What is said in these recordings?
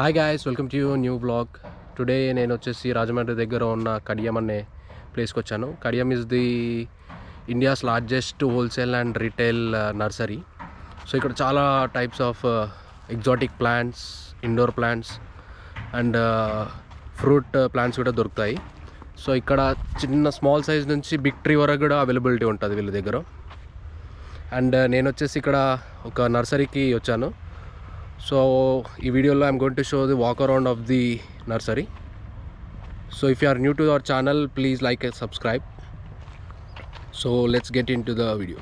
Hi guys, welcome to new blog. Today నేను వచ్చేసి రాజమండ్రి దగ్గర ఉన్న కడియం అనే ప్లేస్కి వచ్చాను. Kadiyam is the India's largest wholesale and retail nursery. So ఇక్కడ చాలా types of exotic plants, indoor plants and fruit plants కూడా దొరుకుతాయి. సో ఇక్కడ చిన్న స్మాల్ సైజ్ నుంచి బిగ్ ట్రీ వరకు కూడా అవైలబిలిటీ ఉంటుంది వీళ్ళ దగ్గర. అండ్ నేను వచ్చేసి ఇక్కడ ఒక నర్సరీకి వచ్చాను. So in video I'm going to show the walk around of the nursery. So if you are new to our channel, please like and subscribe. So let's get into the video.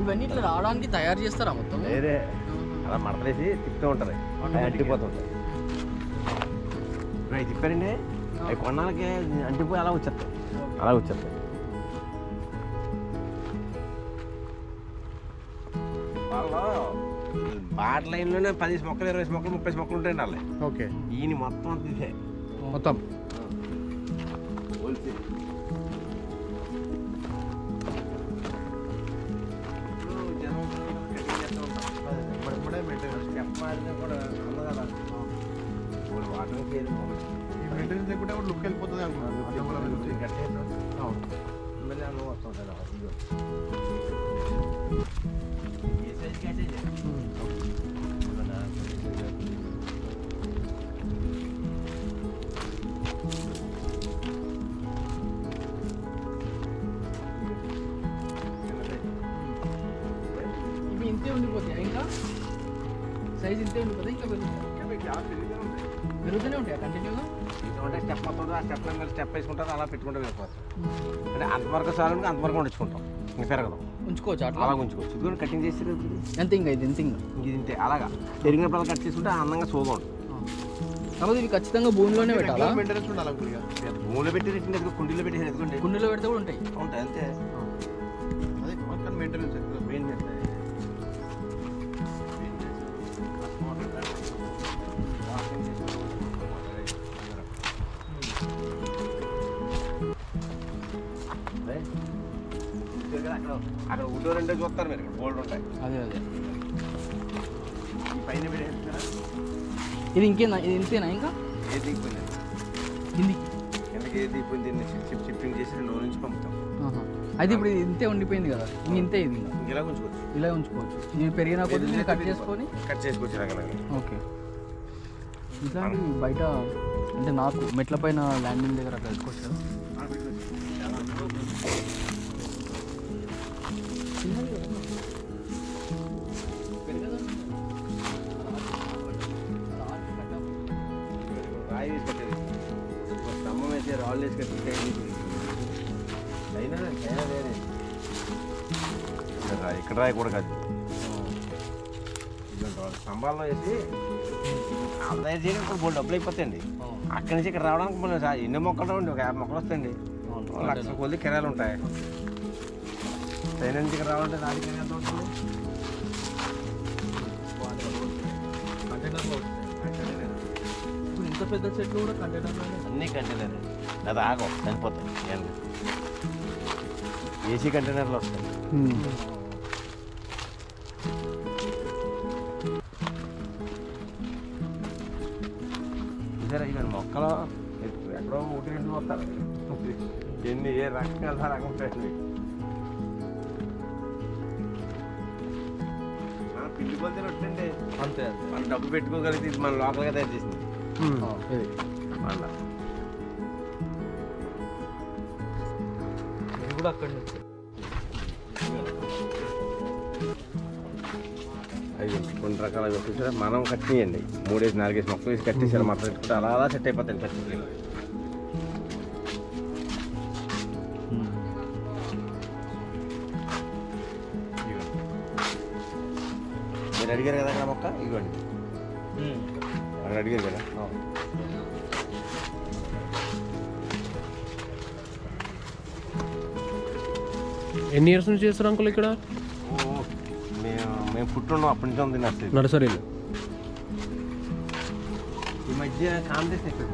ఇవన్నీ ఇట్లా రావడానికి తయారు చేస్తారా మొత్తం? వేరే అలా మడతలేసి తిప్పుతూ ఉంటుంది, అంటిపోతుంటాయి. అవి తిప్పారండి, అవి కొన్నాళ్ళకి అంటిపోయి అలా వచ్చేస్తాయి. వాళ్ళు బాట లైన్లోనే 10 మొక్కలు, 20 మొక్కలు, 30 మొక్కలు ఉంటాయండి వాళ్ళు. ఓకే, ఈయన మొత్తం తీసే మొత్తం లుక్ వెళ్ళిపోతుంది అనుకున్నాను. ఇవి ఇంతే ఉండిపోతాయి, ఇంకా సైజ్ ఇంతే ఉండిపోతాయి, ఇంకా పెరుగుతూనే ఉంటాయి కంటిన్యూగా. స్టెప్ మొత్తం ఆ స్టెప్ మీద స్టెప్ వేసుకుంటారు, అలా పెట్టుకుంటూ వెళ్ళిపోతారు. అంటే అంతవరకు చాలు, అంతవరకు ఉంచుకుంటాం, ఇంకా పెరగదు. ఉంచుకోవచ్చు అట్లా, అలా ఉంచుకోవచ్చు. ఇది కటింగ్ చేస్తే ఎంత ఇంకా ఇది ఎంత ఇంకా ఇది ఇంతే. అలాగా పెరిగినప్పుడు అలా కట్ చేసుకుంటే అందంగా సోగా ఉంటుంది. కాబట్టి ఇవి ఖచ్చితంగా భూమిలోనే పెట్టాలా? భూమిలో పెట్టి కుండీలో పెట్టి ఎదుగుంటే కుండీలో పెడితే కూడా ఉంటాయి అంతే. అదే మెయింటెనెన్స్ అక్కడ ఊళ్ళో రెండో చూస్తారు మీరు, ఇక్కడ గోల్డ్ ఉంటాయి. అదే ఈ పైన ఇది ఇంకేనా? ఇది ఇంతేనా? ఇంకా ఏది దిగిపోయింది కిందకి, ఏది దిగిపోయింది షిఫ్టింగ్ చేసి లో నుంచి పంపుతాం. అయితే ఇప్పుడు ఇది ఇంతే ఉండిపోయింది కదా, ఇంతే. ఇది ఇలా ఉంచుకోవచ్చు, ఇలా ఉంచుకోవచ్చు. ఇది పెరిగిన కొద్ది మీరు కట్ చేసుకోవచ్చు రకరకాల. ఓకే, ఇట్లాంటి బయట అంటే నాకు మెట్ల పైన ల్యాండింగ్ దగ్గర అట్లా పెట్టుకోవచ్చు కదా. రాయి వేసి కట్టేది, స్తంభం వేసి రాళ్ళు వేసి కట్టి అయినా వేరే ఇక్కడ రాయి కూడా కాదు. స్తంభాల్లో వేసి తయారు చేయడానికి బోల్డ్ డబ్బులు అయిపోతాయండి. అక్కడి నుంచి ఇక్కడ రావడానికి మళ్ళీ ఎన్నో మొక్కలు రావండి, ఒక 50 మొక్కలు వస్తాయండి. లక్షల కొద్ది కిరాయిలు ఉంటాయి. చైనా నుంచి ఇక్కడ రావాలంటే దానికి ఎంత అవుతుంది? ఇప్పుడు ఇంత పెద్ద చెట్లు కూడా కంటైనర్, అన్నీ కంటైనర్. అది ఆగం, చనిపోతాయి. ఏసీ కంటైనర్లు వస్తాయి. సరే, ఇవన్నీ మొక్కలు ఎక్కడో 1-2 వస్తారు. ఎన్ని ఏ రకం ఉంటాయండి. పిండి కొలతలు వచ్చండి, అంతే. మన డబ్బు పెట్టుకోగలిగితే ఇది మన లోకల్గా తయారు చేసింది. ఇది కూడా అక్కడి నుంచి అవి కొన్ని రకాల చూసారా మనం కట్టియండి 3-4 మొక్కలు వేసి కట్టేసారు మొత్తం పెట్టుకుంటే అలా సెట్ అయిపోతాయి పచ్చి మీరు అడిగారు కదా అక్కడ మొక్క ఇవ్వండి అక్కడ అడిగారు కదా ఎన్ని ఇయర్స్ నుంచి చేస్తారు అంకుల్ ఇక్కడ? మేము పుట్టున్నాం అప్పటి నుంచి ఉంది నర్సరీలో. ఈ మధ్య కాంపిటీషన్ ఎక్కువ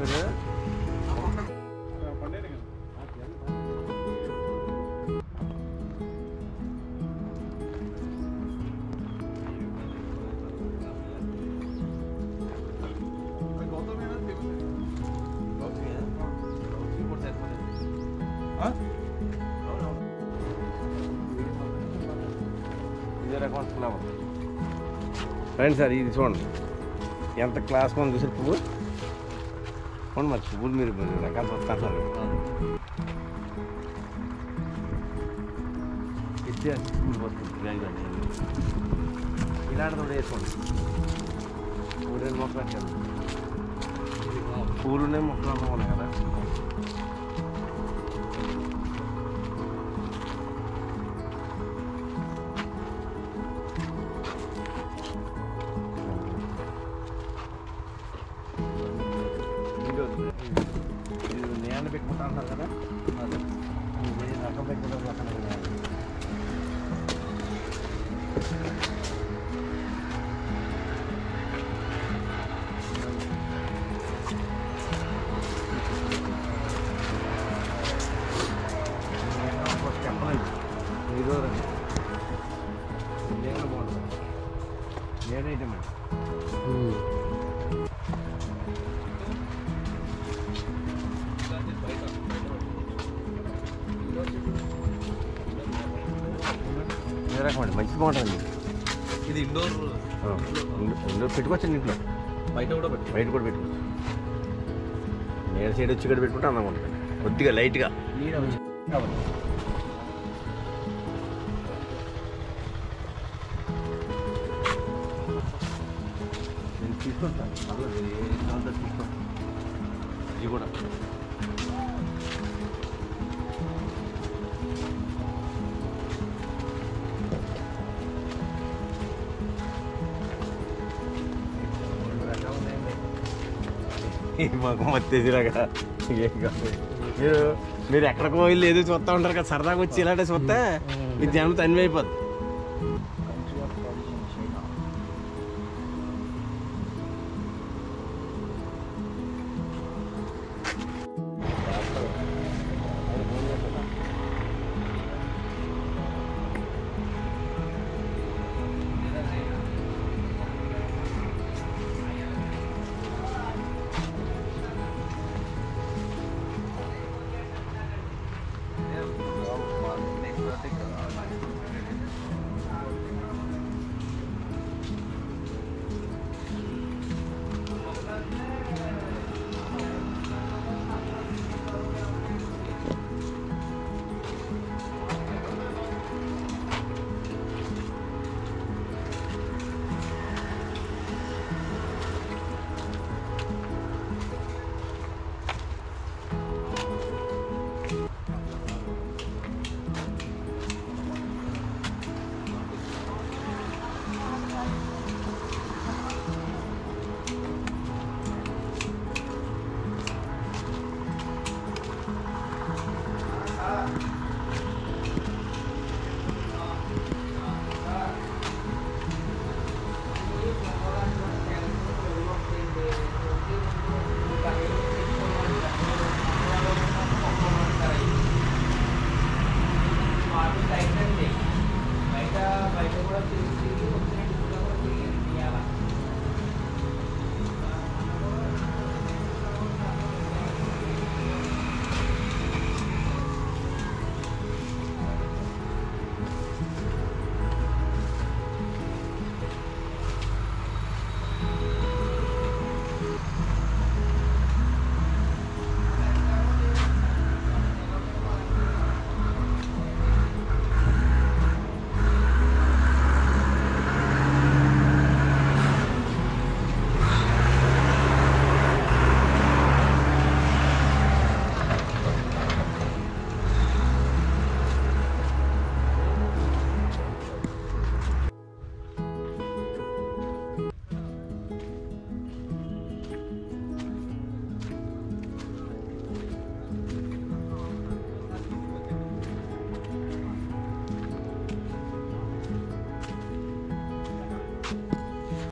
మీరు రండి సార్ ఇది చూడండి ఎంత క్లాస్ కొంత చూసారు పువ్వు చూడండి మరి పువ్వులు మీరు రకాలు చూస్తారు సార్ ఇలాంటి వేసుకోండి 3 మొక్కలు వచ్చాను పూలు ఉన్నాయి మొక్కలు అన్నా ఉన్నాయి కదా నేను పెట్టుకుంటా అంటారు కదా అదే రకం పెట్టుకుంటారు అక్కడ చెప్పలేదు మీరు నేను బాగుంటుంది నేనైతే మేడం రకమండి మంచి బాగుంటుంది ఇది ఇండోర్ ఇండోర్ పెట్టుకోవచ్చండి ఇంట్లో బయట కూడా పెట్టుకోవచ్చు నేను సైడ్ వచ్చి ఇక్కడ పెట్టుకుంటే అందంగా ఉంటుంది కొద్దిగా లైట్గా నేను తీసుకుంటాను తీసుకో ఇది కూడా మాకు మత్తేసిరాగా మీరు ఎక్కడికో వెళ్ళి ఏదో చూస్తూ ఉంటారు కదా సరదాగా వచ్చి ఇలాంటి చూస్తే మీ జనం తనివి అయిపోద్ది